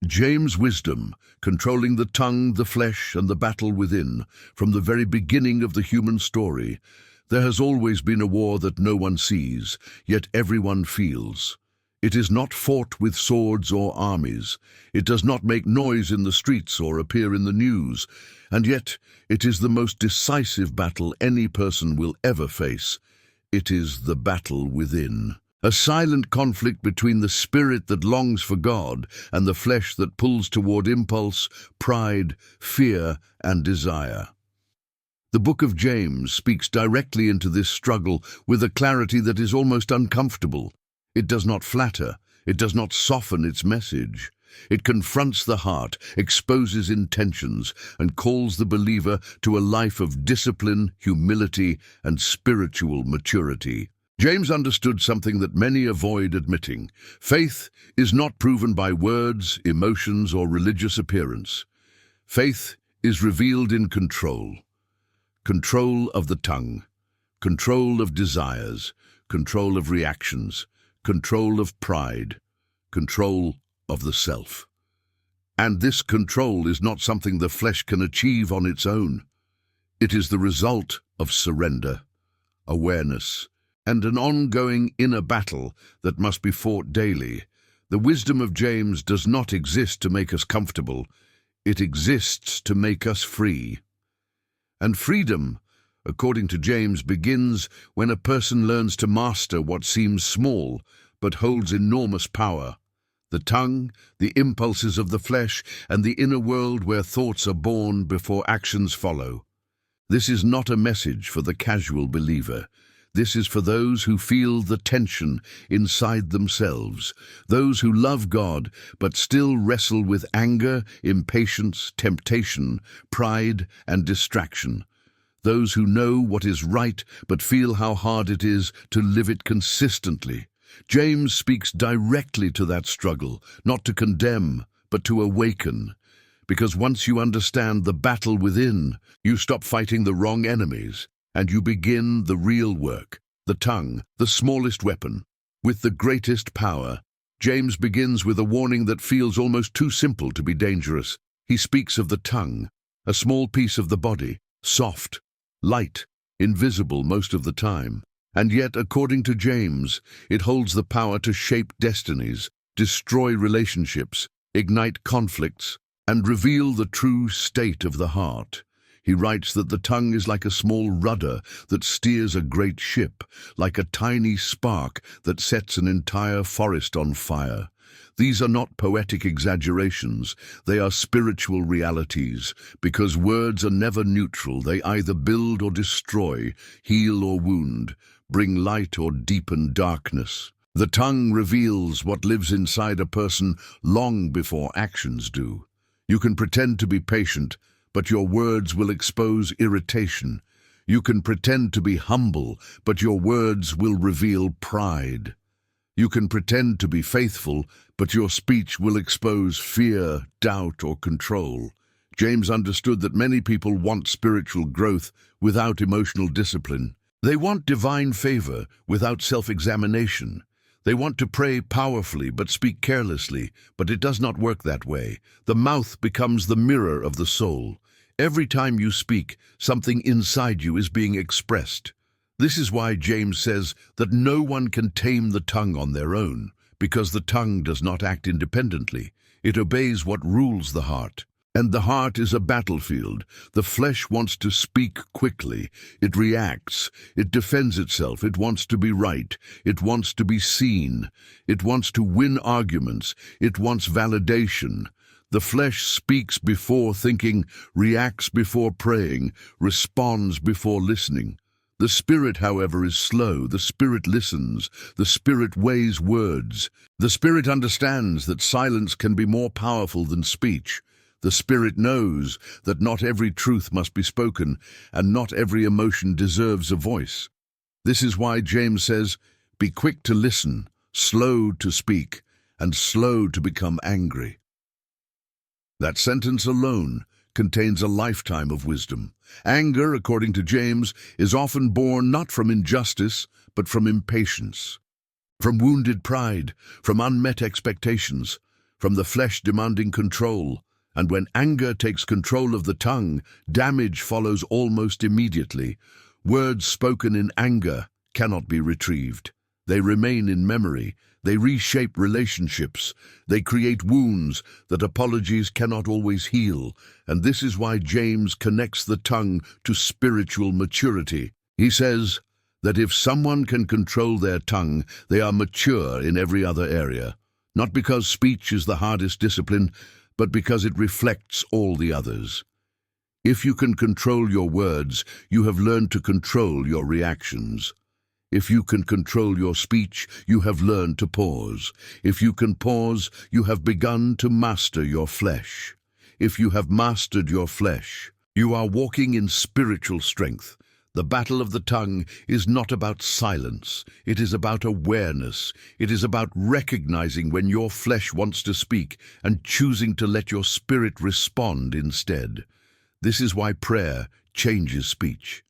James' wisdom, controlling the tongue, the flesh, and the battle within, from the very beginning of the human story. There has always been a war that no one sees, yet everyone feels. It is not fought with swords or armies. It does not make noise in the streets or appear in the news. And yet, it is the most decisive battle any person will ever face. It is the battle within. A silent conflict between the spirit that longs for God and the flesh that pulls toward impulse, pride, fear, and desire. The book of James speaks directly into this struggle with a clarity that is almost uncomfortable. It does not flatter. It does not soften its message. It confronts the heart, exposes intentions, and calls the believer to a life of discipline, humility, and spiritual maturity. James understood something that many avoid admitting. Faith is not proven by words, emotions, or religious appearance. Faith is revealed in control. Control of the tongue, control of desires, control of reactions, control of pride, control of the self. And this control is not something the flesh can achieve on its own. It is the result of surrender, awareness, and an ongoing inner battle that must be fought daily. The wisdom of James does not exist to make us comfortable. It exists to make us free. And freedom, according to James, begins when a person learns to master what seems small but holds enormous power. The tongue, the impulses of the flesh, and the inner world where thoughts are born before actions follow. This is not a message for the casual believer. This is for those who feel the tension inside themselves, those who love God but still wrestle with anger, impatience, temptation, pride, and distraction. Those who know what is right but feel how hard it is to live it consistently. James speaks directly to that struggle, not to condemn, but to awaken. Because once you understand the battle within, you stop fighting the wrong enemies, and you begin the real work, the tongue, the smallest weapon, with the greatest power. James begins with a warning that feels almost too simple to be dangerous. He speaks of the tongue, a small piece of the body, soft, light, invisible most of the time. And yet, according to James, it holds the power to shape destinies, destroy relationships, ignite conflicts, and reveal the true state of the heart. He writes that the tongue is like a small rudder that steers a great ship, like a tiny spark that sets an entire forest on fire. These are not poetic exaggerations, they are spiritual realities, because words are never neutral. They either build or destroy, heal or wound, bring light or deepen darkness. The tongue reveals what lives inside a person long before actions do. You can pretend to be patient, but your words will expose irritation. You can pretend to be humble, but your words will reveal pride. You can pretend to be faithful, but your speech will expose fear, doubt, or control. James understood that many people want spiritual growth without emotional discipline. They want divine favor without self-examination. They want to pray powerfully but speak carelessly, but it does not work that way. The mouth becomes the mirror of the soul. Every time you speak, something inside you is being expressed. This is why James says that no one can tame the tongue on their own, because the tongue does not act independently. It obeys what rules the heart. And the heart is a battlefield. The flesh wants to speak quickly. It reacts. It defends itself. It wants to be right. It wants to be seen. It wants to win arguments. It wants validation. The flesh speaks before thinking, reacts before praying, responds before listening. The Spirit, however, is slow. The Spirit listens. The Spirit weighs words. The Spirit understands that silence can be more powerful than speech. The Spirit knows that not every truth must be spoken, and not every emotion deserves a voice. This is why James says, "Be quick to listen, slow to speak, and slow to become angry." That sentence alone contains a lifetime of wisdom. Anger, according to James, is often born not from injustice, but from impatience, from wounded pride, from unmet expectations, from the flesh demanding control, and when anger takes control of the tongue, damage follows almost immediately. Words spoken in anger cannot be retrieved. They remain in memory. They reshape relationships. They create wounds that apologies cannot always heal. And this is why James connects the tongue to spiritual maturity. He says that if someone can control their tongue, they are mature in every other area. Not because speech is the hardest discipline, but because it reflects all the others. If you can control your words, you have learned to control your reactions. If you can control your speech, you have learned to pause. If you can pause, you have begun to master your flesh. If you have mastered your flesh, you are walking in spiritual strength. The battle of the tongue is not about silence. It is about awareness. It is about recognizing when your flesh wants to speak and choosing to let your spirit respond instead. This is why prayer changes speech.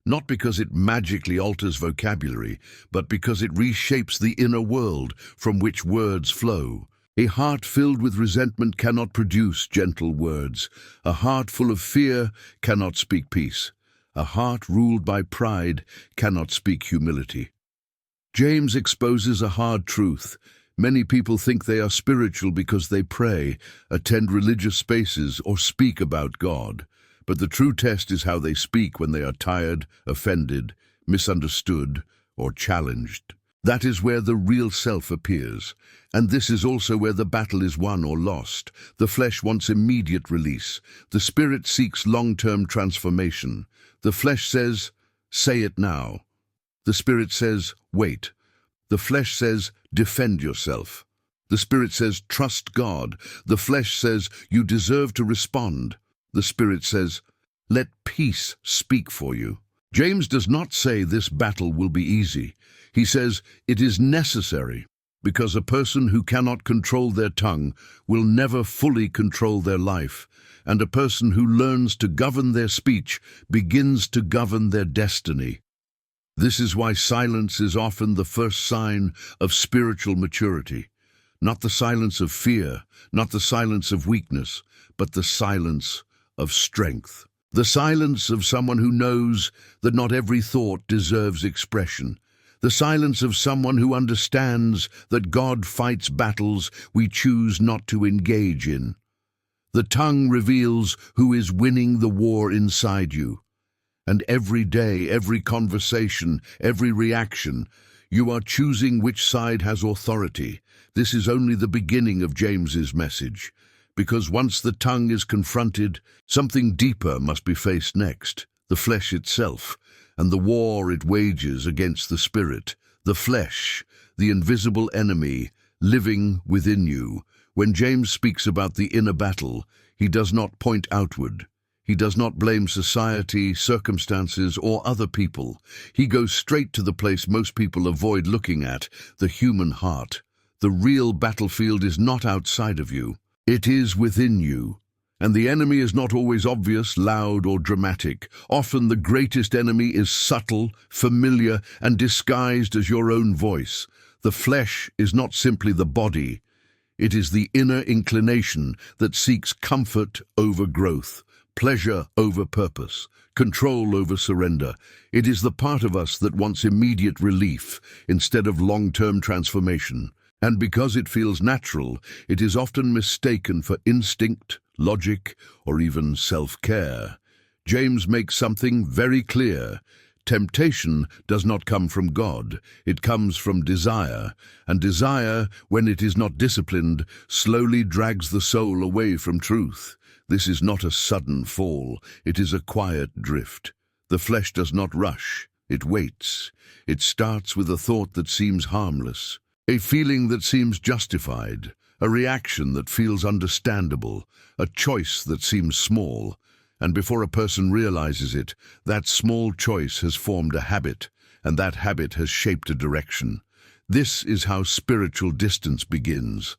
Not because it magically alters vocabulary, but because it reshapes the inner world from which words flow. A heart filled with resentment cannot produce gentle words. A heart full of fear cannot speak peace. A heart ruled by pride cannot speak humility. James exposes a hard truth. Many people think they are spiritual because they pray, attend religious spaces, or speak about God. But the true test is how they speak when they are tired, offended, misunderstood, or challenged. That is where the real self appears. And this is also where the battle is won or lost. The flesh wants immediate release. The spirit seeks long-term transformation. The flesh says, "Say it now." The spirit says, "Wait." The flesh says, "Defend yourself." The spirit says, "Trust God." The flesh says, "You deserve to respond." The spirit says, "Let peace speak for you." James does not say this battle will be easy. He says it is necessary, because a person who cannot control their tongue will never fully control their life, and a person who learns to govern their speech begins to govern their destiny. This is why silence is often the first sign of spiritual maturity. Not the silence of fear, not the silence of weakness, but the silence of strength. The silence of someone who knows that not every thought deserves expression. The silence of someone who understands that God fights battles we choose not to engage in. The tongue reveals who is winning the war inside you. And every day, every conversation, every reaction, you are choosing which side has authority. This is only the beginning of James's message. Because once the tongue is confronted, something deeper must be faced next, the flesh itself, and the war it wages against the spirit. The flesh, the invisible enemy, living within you. When James speaks about the inner battle, he does not point outward. He does not blame society, circumstances, or other people. He goes straight to the place most people avoid looking at, the human heart. The real battlefield is not outside of you. It is within you. And the enemy is not always obvious, loud, or dramatic. Often the greatest enemy is subtle, familiar, and disguised as your own voice. The flesh is not simply the body. It is the inner inclination that seeks comfort over growth, pleasure over purpose, control over surrender. It is the part of us that wants immediate relief instead of long-term transformation. And because it feels natural, it is often mistaken for instinct, logic, or even self-care. James makes something very clear. Temptation does not come from God. It comes from desire. And desire, when it is not disciplined, slowly drags the soul away from truth. This is not a sudden fall. It is a quiet drift. The flesh does not rush. It waits. It starts with a thought that seems harmless. A feeling that seems justified, a reaction that feels understandable, a choice that seems small, and before a person realizes it, that small choice has formed a habit, and that habit has shaped a direction. This is how spiritual distance begins.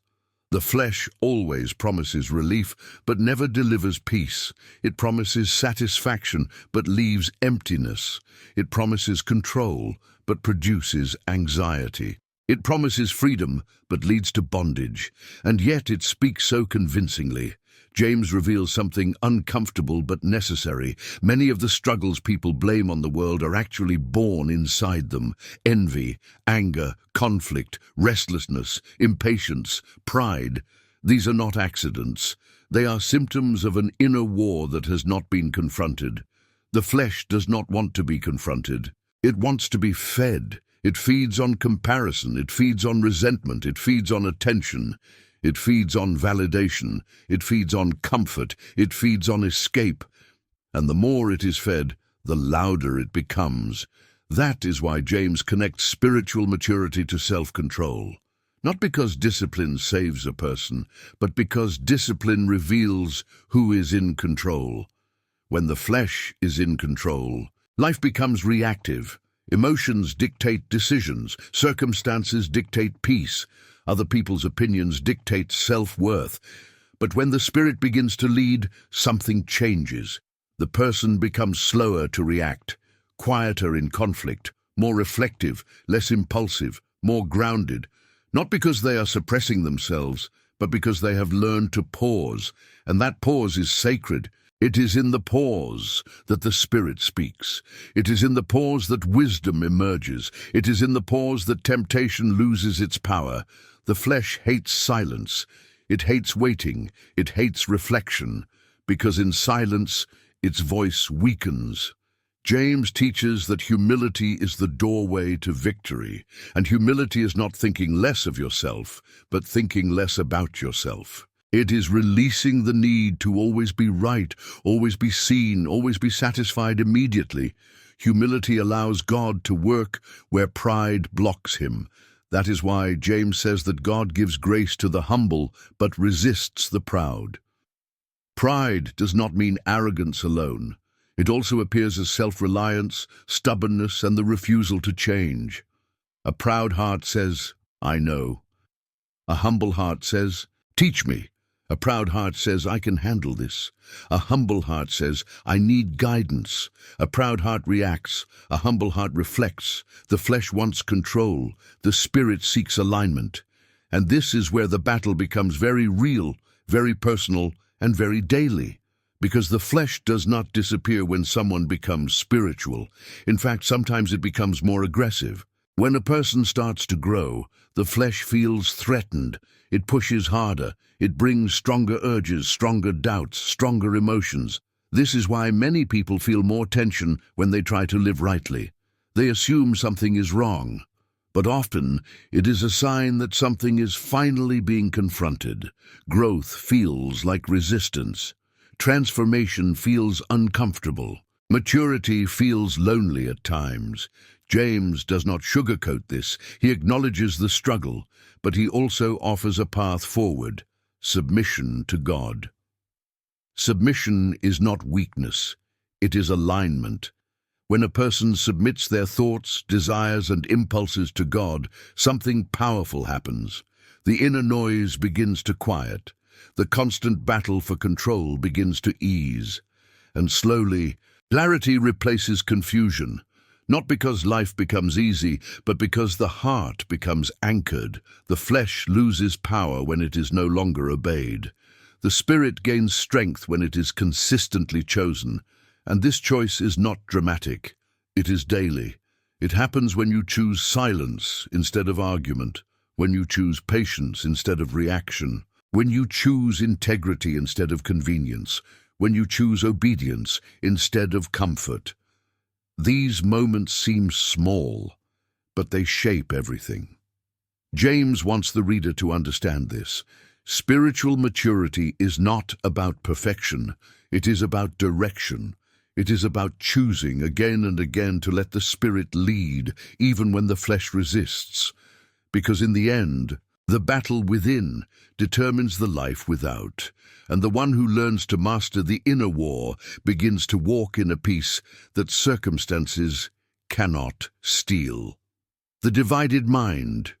The flesh always promises relief, but never delivers peace. It promises satisfaction, but leaves emptiness. It promises control, but produces anxiety. It promises freedom, but leads to bondage, and yet it speaks so convincingly. James reveals something uncomfortable but necessary. Many of the struggles people blame on the world are actually born inside them. Envy, anger, conflict, restlessness, impatience, pride. These are not accidents. They are symptoms of an inner war that has not been confronted. The flesh does not want to be confronted. It wants to be fed. It feeds on comparison. It feeds on resentment. It feeds on attention. It feeds on validation. It feeds on comfort. It feeds on escape. And the more it is fed, the louder it becomes. That is why James connects spiritual maturity to self-control. Not because discipline saves a person, but because discipline reveals who is in control. When the flesh is in control, life becomes reactive. Emotions dictate decisions. Circumstances dictate peace. Other people's opinions dictate self-worth. But when the Spirit begins to lead, something changes. The person becomes slower to react, quieter in conflict, more reflective, less impulsive, more grounded. Not because they are suppressing themselves, but because they have learned to pause. And that pause is sacred. It is in the pause that the Spirit speaks. It is in the pause that wisdom emerges. It is in the pause that temptation loses its power. The flesh hates silence. It hates waiting. It hates reflection, because in silence, its voice weakens. James teaches that humility is the doorway to victory, and humility is not thinking less of yourself, but thinking less about yourself. It is releasing the need to always be right, always be seen, always be satisfied immediately. Humility allows God to work where pride blocks him. That is why James says that God gives grace to the humble, but resists the proud. Pride does not mean arrogance alone. It also appears as self-reliance, stubbornness, and the refusal to change. A proud heart says, "I know." A humble heart says, "Teach me." A proud heart says, "I can handle this." A humble heart says, "I need guidance." A proud heart reacts. A humble heart reflects. The flesh wants control. The Spirit seeks alignment. And this is where the battle becomes very real, very personal, and very daily. Because the flesh does not disappear when someone becomes spiritual. In fact, sometimes it becomes more aggressive. When a person starts to grow, the flesh feels threatened. It pushes harder. It brings stronger urges, stronger doubts, stronger emotions. This is why many people feel more tension when they try to live rightly. They assume something is wrong. But often, it is a sign that something is finally being confronted. Growth feels like resistance. Transformation feels uncomfortable. Maturity feels lonely at times. James does not sugarcoat this. He acknowledges the struggle, but he also offers a path forward: submission to God. Submission is not weakness. It is alignment. When a person submits their thoughts, desires, and impulses to God, something powerful happens. The inner noise begins to quiet. The constant battle for control begins to ease. And slowly, clarity replaces confusion. Not because life becomes easy, but because the heart becomes anchored. The flesh loses power when it is no longer obeyed. The Spirit gains strength when it is consistently chosen. And this choice is not dramatic. It is daily. It happens when you choose silence instead of argument, when you choose patience instead of reaction, when you choose integrity instead of convenience, when you choose obedience instead of comfort. These moments seem small, but they shape everything. James wants the reader to understand this. Spiritual maturity is not about perfection. It is about direction. It is about choosing again and again to let the Spirit lead, even when the flesh resists. Because in the end, the battle within determines the life without, and the one who learns to master the inner war begins to walk in a peace that circumstances cannot steal. The divided mind.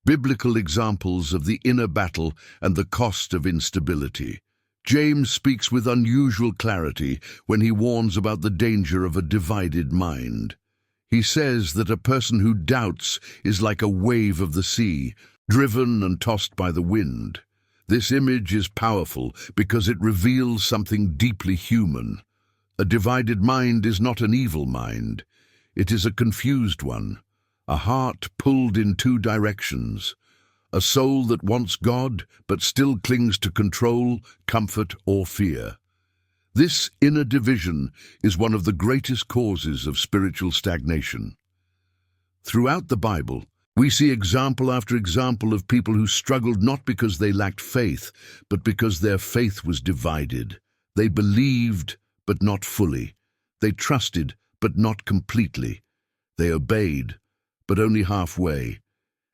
Biblical examples of the inner battle and the cost of instability. James speaks with unusual clarity when he warns about the danger of a divided mind. He says that a person who doubts is like a wave of the sea, driven and tossed by the wind. This image is powerful because it reveals something deeply human. A divided mind is not an evil mind. It is a confused one, a heart pulled in two directions, a soul that wants God but still clings to control, comfort, or fear. This inner division is one of the greatest causes of spiritual stagnation. Throughout the Bible, we see example after example of people who struggled not because they lacked faith, but because their faith was divided. They believed, but not fully. They trusted, but not completely. They obeyed, but only halfway.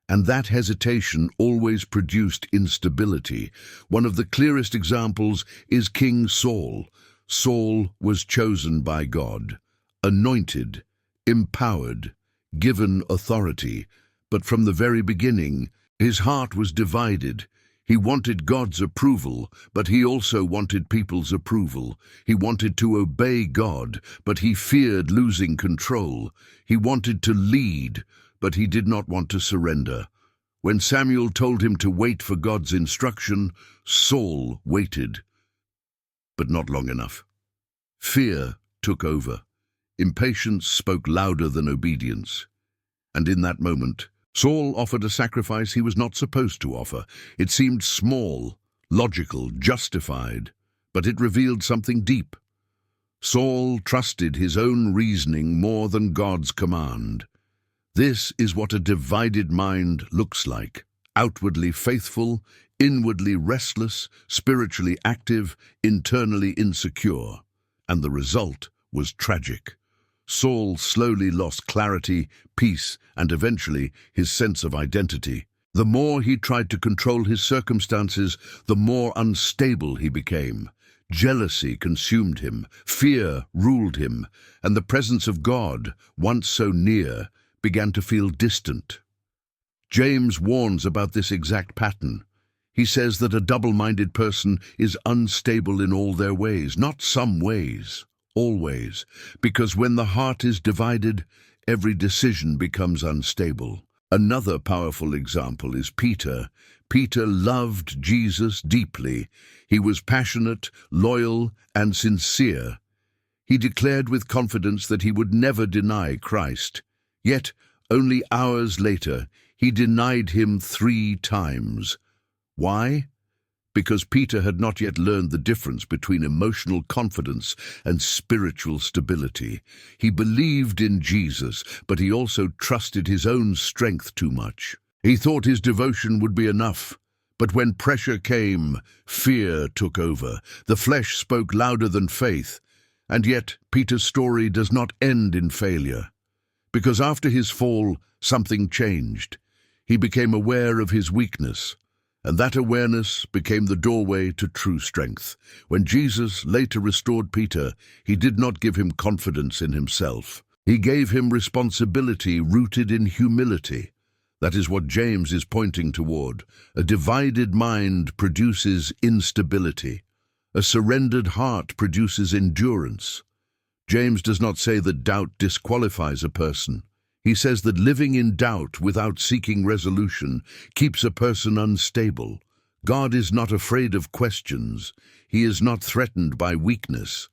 And that hesitation always produced instability. One of the clearest examples is King Saul. Saul was chosen by God, anointed, empowered, given authority. But from the very beginning, his heart was divided. He wanted God's approval, but he also wanted people's approval. He wanted to obey God, but he feared losing control. He wanted to lead, but he did not want to surrender. When Samuel told him to wait for God's instruction, Saul waited, but not long enough. Fear took over. Impatience spoke louder than obedience. And in that moment, Saul offered a sacrifice he was not supposed to offer. It seemed small, logical, justified, but it revealed something deep. Saul trusted his own reasoning more than God's command. This is what a divided mind looks like: outwardly faithful, inwardly restless, spiritually active, internally insecure. And the result was tragic. Saul slowly lost clarity, peace, and eventually his sense of identity. The more he tried to control his circumstances, the more unstable he became. Jealousy consumed him, fear ruled him, and the presence of God, once so near, began to feel distant. James warns about this exact pattern. He says that a double-minded person is unstable in all their ways, not some ways, always, because when the heart is divided, every decision becomes unstable. Another powerful example is Peter. Peter loved Jesus deeply. He was passionate, loyal, and sincere. He declared with confidence that he would never deny Christ. Yet, only hours later, he denied him 3 times. Why? Because Peter had not yet learned the difference between emotional confidence and spiritual stability. He believed in Jesus, but he also trusted his own strength too much. He thought his devotion would be enough. But when pressure came, fear took over. The flesh spoke louder than faith. And yet, Peter's story does not end in failure. Because after his fall, something changed. He became aware of his weakness. And that awareness became the doorway to true strength. When Jesus later restored Peter, he did not give him confidence in himself. He gave him responsibility rooted in humility. That is what James is pointing toward. A divided mind produces instability. A surrendered heart produces endurance. James does not say that doubt disqualifies a person. He says that living in doubt without seeking resolution keeps a person unstable. God is not afraid of questions. He is not threatened by weakness,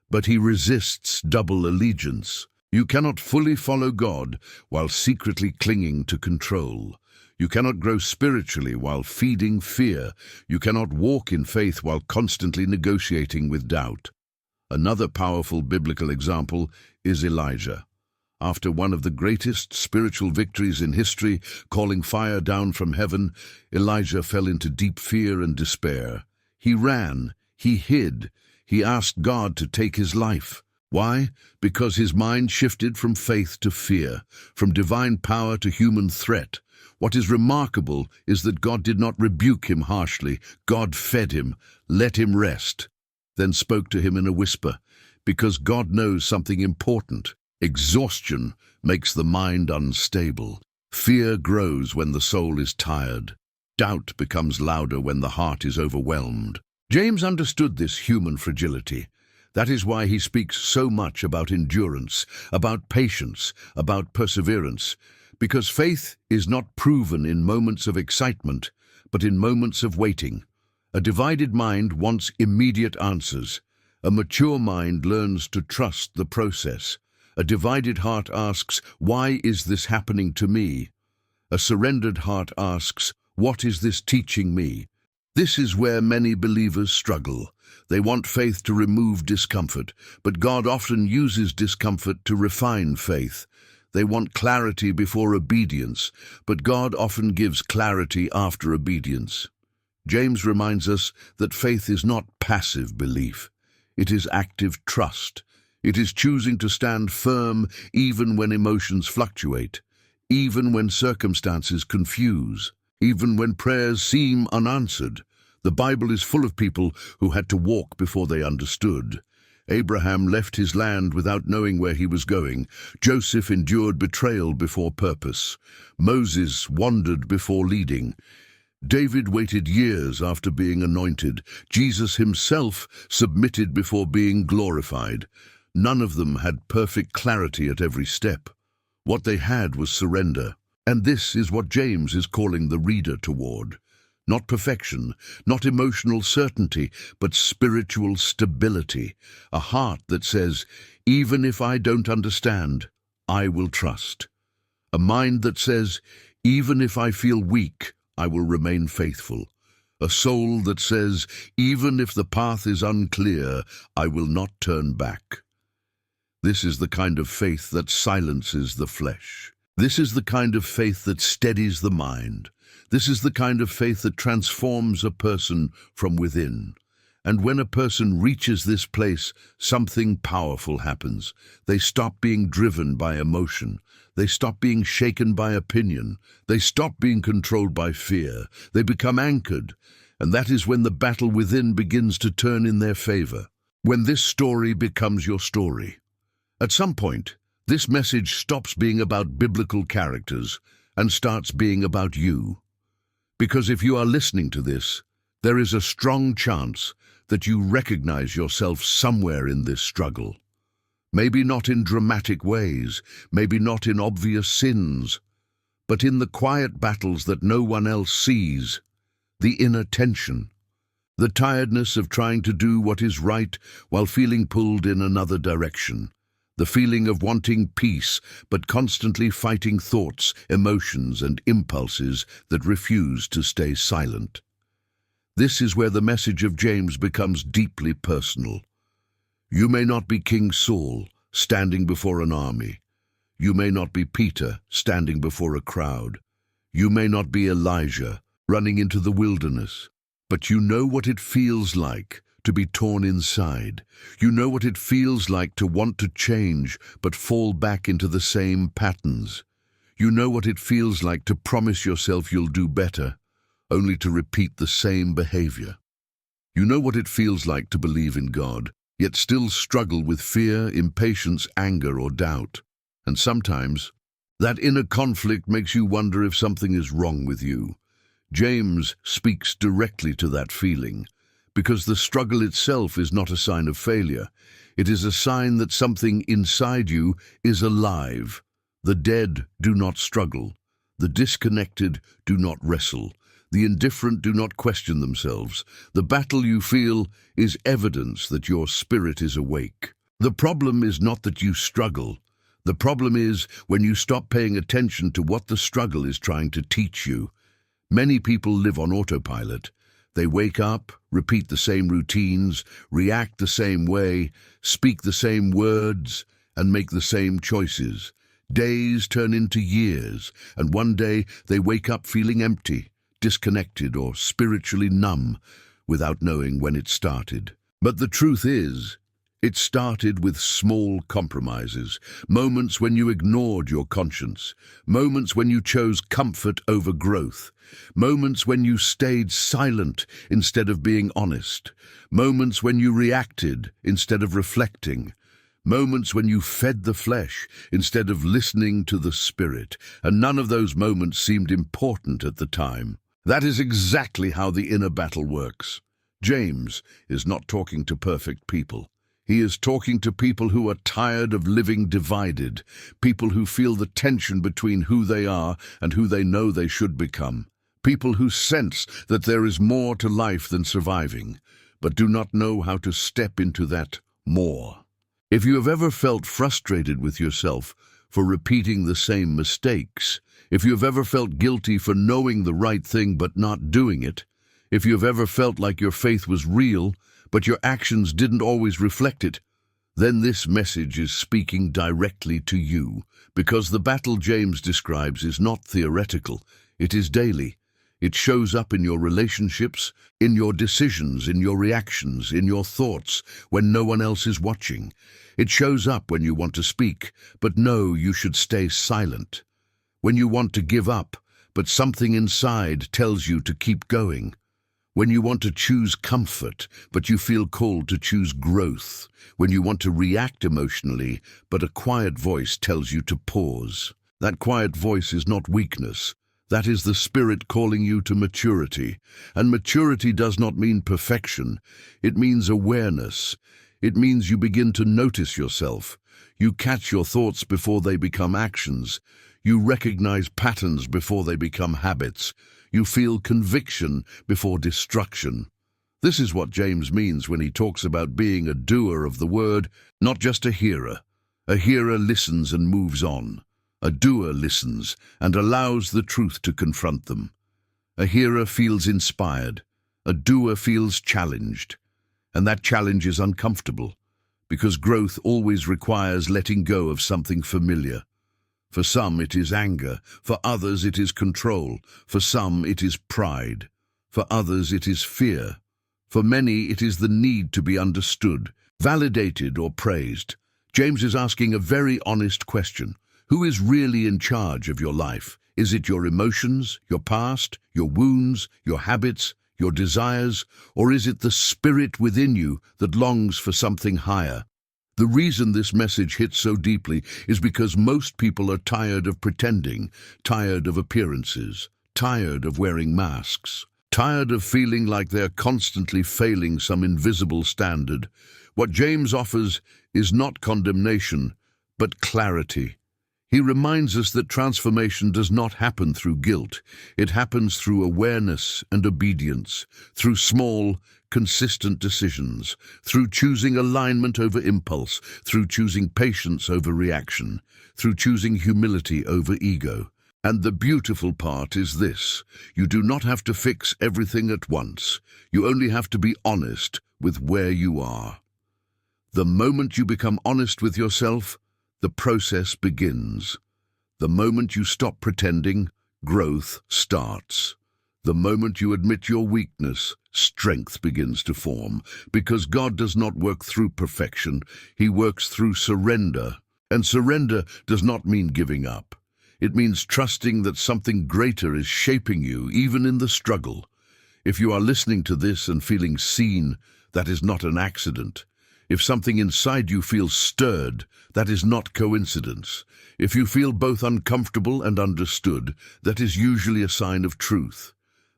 but he resists double allegiance. You cannot fully follow God while secretly clinging to control. You cannot grow spiritually while feeding fear. You cannot walk in faith while constantly negotiating with doubt. Another powerful biblical example is Elijah. After one of the greatest spiritual victories in history, calling fire down from heaven, Elijah fell into deep fear and despair. He ran, he hid, he asked God to take his life. Why? Because his mind shifted from faith to fear, from divine power to human threat. What is remarkable is that God did not rebuke him harshly. God fed him, let him rest, then spoke to him in a whisper, because God knows something important. Exhaustion makes the mind unstable. Fear grows when the soul is tired. Doubt becomes louder when the heart is overwhelmed. James understood this human fragility. That is why he speaks so much about endurance, about patience, about perseverance, because faith is not proven in moments of excitement, but in moments of waiting. A divided mind wants immediate answers. A mature mind learns to trust the process. A divided heart asks, "Why is this happening to me?" A surrendered heart asks, "What is this teaching me?" This is where many believers struggle. They want faith to remove discomfort, but God often uses discomfort to refine faith. They want clarity before obedience, but God often gives clarity after obedience. James reminds us that faith is not passive belief. It is active trust. It is choosing to stand firm even when emotions fluctuate, even when circumstances confuse, even when prayers seem unanswered. The Bible is full of people who had to walk before they understood. Abraham left his land without knowing where he was going. Joseph endured betrayal before purpose. Moses wandered before leading. David waited years after being anointed. Jesus himself submitted before being glorified. None of them had perfect clarity at every step. What they had was surrender. And this is what James is calling the reader toward. Not perfection, not emotional certainty, but spiritual stability. A heart that says, "Even if I don't understand, I will trust." A mind that says, "Even if I feel weak, I will remain faithful." A soul that says, "Even if the path is unclear, I will not turn back." This is the kind of faith that silences the flesh. This is the kind of faith that steadies the mind. This is the kind of faith that transforms a person from within. And when a person reaches this place, something powerful happens. They stop being driven by emotion. They stop being shaken by opinion. They stop being controlled by fear. They become anchored. And that is when the battle within begins to turn in their favor. When this story becomes your story. At some point, this message stops being about biblical characters and starts being about you. Because if you are listening to this, there is a strong chance that you recognize yourself somewhere in this struggle. Maybe not in dramatic ways, maybe not in obvious sins, but in the quiet battles that no one else sees, the inner tension, the tiredness of trying to do what is right while feeling pulled in another direction, the feeling of wanting peace but constantly fighting thoughts, emotions, and impulses that refuse to stay silent. This is where the message of James becomes deeply personal. You may not be King Saul, standing before an army. You may not be Peter, standing before a crowd. You may not be Elijah, running into the wilderness. But you know what it feels like to be torn inside. You know what it feels like to want to change but fall back into the same patterns. You know what it feels like to promise yourself you'll do better, only to repeat the same behavior. You know what it feels like to believe in God, yet still struggle with fear, impatience, anger, or doubt. And sometimes, that inner conflict makes you wonder if something is wrong with you. James speaks directly to that feeling, because the struggle itself is not a sign of failure. It is a sign that something inside you is alive. The dead do not struggle. The disconnected do not wrestle. The indifferent do not question themselves. The battle you feel is evidence that your spirit is awake. The problem is not that you struggle. The problem is when you stop paying attention to what the struggle is trying to teach you. Many people live on autopilot. They wake up, repeat the same routines, react the same way, speak the same words, and make the same choices. Days turn into years, and one day they wake up feeling empty, disconnected, or spiritually numb, without knowing when it started. But the truth is, it started with small compromises, moments when you ignored your conscience, moments when you chose comfort over growth, moments when you stayed silent instead of being honest, moments when you reacted instead of reflecting, moments when you fed the flesh instead of listening to the Spirit, and none of those moments seemed important at the time. That is exactly how the inner battle works. James is not talking to perfect people. He is talking to people who are tired of living divided, people who feel the tension between who they are and who they know they should become, people who sense that there is more to life than surviving, but do not know how to step into that more. If you have ever felt frustrated with yourself for repeating the same mistakes, if you have ever felt guilty for knowing the right thing but not doing it, if you have ever felt like your faith was real, but your actions didn't always reflect it, then this message is speaking directly to you, because the battle James describes is not theoretical, it is daily. It shows up in your relationships, in your decisions, in your reactions, in your thoughts, when no one else is watching. It shows up when you want to speak, but know you should stay silent. When you want to give up, but something inside tells you to keep going. When you want to choose comfort, but you feel called to choose growth. When you want to react emotionally, but a quiet voice tells you to pause. That quiet voice is not weakness. That is the Spirit calling you to maturity. And maturity does not mean perfection. It means awareness. It means you begin to notice yourself. You catch your thoughts before they become actions. You recognize patterns before they become habits. You feel conviction before destruction. This is what James means when he talks about being a doer of the word, not just a hearer. A hearer listens and moves on. A doer listens and allows the truth to confront them. A hearer feels inspired. A doer feels challenged. And that challenge is uncomfortable, because growth always requires letting go of something familiar. For some it is anger, for others it is control, for some it is pride, for others it is fear. For many it is the need to be understood, validated or praised. James is asking a very honest question. Who is really in charge of your life? Is it your emotions, your past, your wounds, your habits, your desires, or is it the Spirit within you that longs for something higher? The reason this message hits so deeply is because most people are tired of pretending, tired of appearances, tired of wearing masks, tired of feeling like they're constantly failing some invisible standard. What James offers is not condemnation, but clarity. He reminds us that transformation does not happen through guilt. It happens through awareness and obedience, through small, consistent decisions, through choosing alignment over impulse, through choosing patience over reaction, through choosing humility over ego. And the beautiful part is this: you do not have to fix everything at once. You only have to be honest with where you are. The moment you become honest with yourself, the process begins. The moment you stop pretending, growth starts. The moment you admit your weakness, strength begins to form. Because God does not work through perfection, He works through surrender. And surrender does not mean giving up. It means trusting that something greater is shaping you, even in the struggle. If you are listening to this and feeling seen, that is not an accident. If something inside you feels stirred, that is not coincidence. If you feel both uncomfortable and understood, that is usually a sign of truth.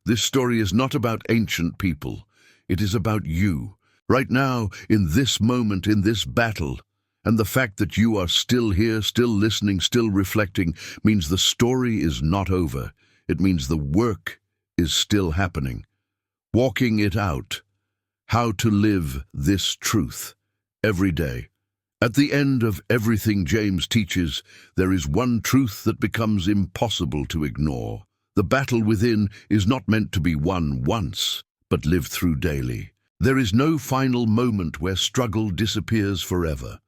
This story is not about ancient people. It is about you, right now, in this moment, in this battle. And the fact that you are still here, still listening, still reflecting, means the story is not over. It means the work is still happening. Walking it out. How to live this truth every day. At the end of everything James teaches, there is one truth that becomes impossible to ignore. The battle within is not meant to be won once, but lived through daily. There is no final moment where struggle disappears forever.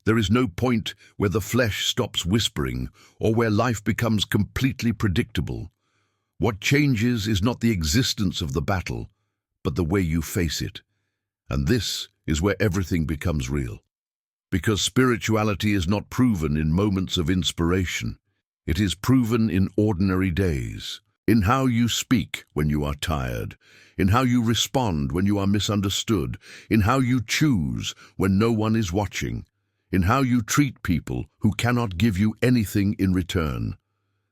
There is no point where the flesh stops whispering or where life becomes completely predictable. What changes is not the existence of the battle, but the way you face it. And this is where everything becomes real. Because spirituality is not proven in moments of inspiration. It is proven in ordinary days, in how you speak when you are tired, in how you respond when you are misunderstood, in how you choose when no one is watching, in how you treat people who cannot give you anything in return.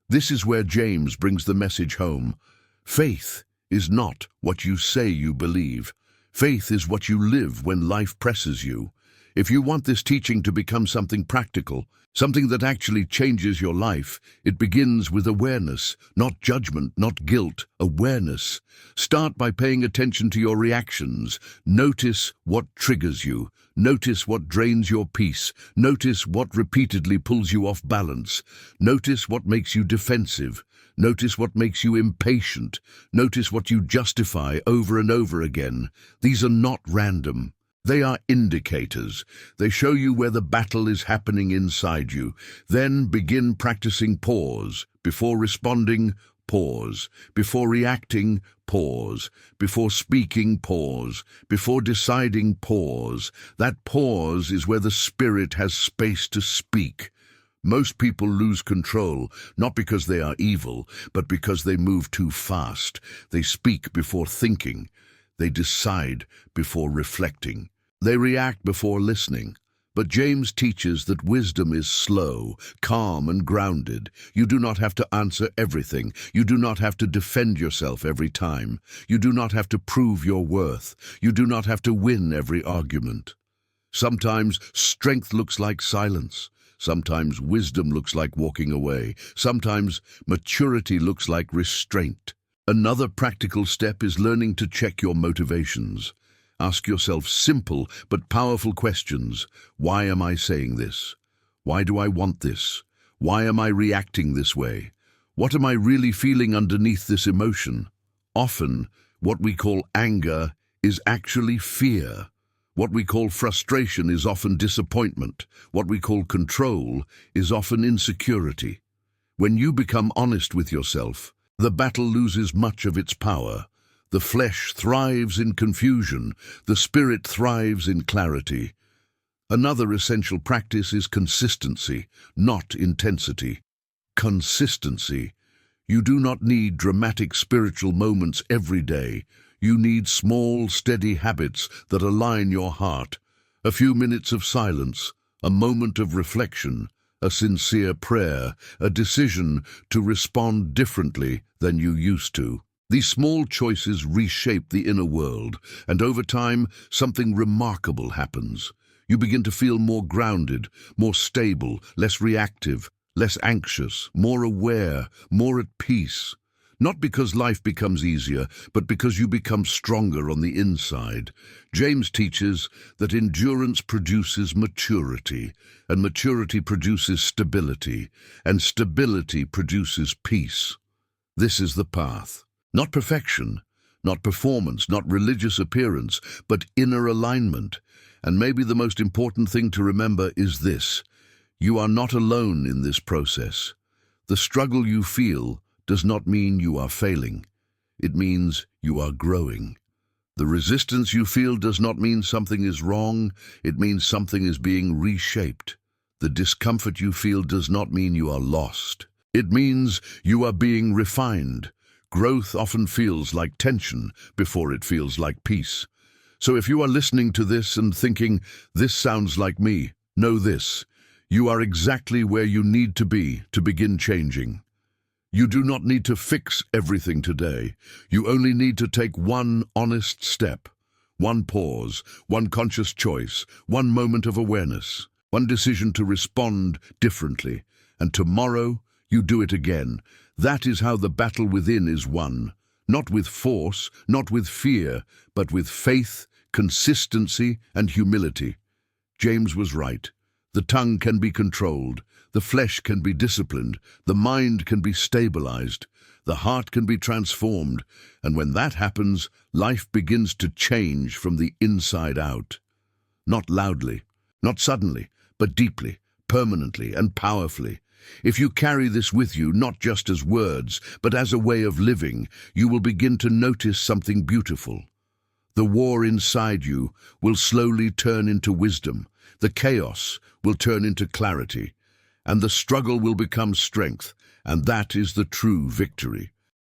This is where James brings the message home. Faith is not what you say you believe. Faith is what you live when life presses you. If you want this teaching to become something practical, something that actually changes your life, it begins with awareness, not judgment, not guilt, awareness. Start by paying attention to your reactions. Notice what triggers you. Notice what drains your peace. Notice what repeatedly pulls you off balance. Notice what makes you defensive. Notice what makes you impatient. Notice what you justify over and over again. These are not random. They are indicators. They show you where the battle is happening inside you. Then begin practicing pause. Before responding, pause. Before reacting, pause. Before speaking, pause. Before deciding, pause. That pause is where the spirit has space to speak. Most people lose control, not because they are evil, but because they move too fast. They speak before thinking. They decide before reflecting. They react before listening. But James teaches that wisdom is slow, calm, and grounded. You do not have to answer everything. You do not have to defend yourself every time. You do not have to prove your worth. You do not have to win every argument. Sometimes strength looks like silence. Sometimes wisdom looks like walking away. Sometimes maturity looks like restraint. Another practical step is learning to check your motivations. Ask yourself simple but powerful questions. Why am I saying this? Why do I want this? Why am I reacting this way? What am I really feeling underneath this emotion? Often, what we call anger is actually fear. What we call frustration is often disappointment. What we call control is often insecurity. When you become honest with yourself, the battle loses much of its power. The flesh thrives in confusion. The spirit thrives in clarity. Another essential practice is consistency, not intensity. Consistency. You do not need dramatic spiritual moments every day. You need small, steady habits that align your heart. A few minutes of silence, a moment of reflection, a sincere prayer, a decision to respond differently than you used to. These small choices reshape the inner world, and over time, something remarkable happens. You begin to feel more grounded, more stable, less reactive, less anxious, more aware, more at peace. Not because life becomes easier, but because you become stronger on the inside. James teaches that endurance produces maturity, and maturity produces stability, and stability produces peace. This is the path. Not perfection, not performance, not religious appearance, but inner alignment. And maybe the most important thing to remember is this: you are not alone in this process. The struggle you feel does not mean you are failing. It means you are growing. The resistance you feel does not mean something is wrong. It means something is being reshaped. The discomfort you feel does not mean you are lost. It means you are being refined. Growth often feels like tension before it feels like peace. So if you are listening to this and thinking, this sounds like me, know this: you are exactly where you need to be to begin changing. You do not need to fix everything today. You only need to take one honest step, one pause, one conscious choice, one moment of awareness, one decision to respond differently. And tomorrow, you do it again. That is how the battle within is won. Not with force, not with fear, but with faith, consistency, and humility. James was right. The tongue can be controlled. The flesh can be disciplined. The mind can be stabilized. The heart can be transformed. And when that happens, life begins to change from the inside out. Not loudly, not suddenly, but deeply, permanently, and powerfully. If you carry this with you, not just as words, but as a way of living, you will begin to notice something beautiful. The war inside you will slowly turn into wisdom. The chaos will turn into clarity. And the struggle will become strength. And that is the true victory.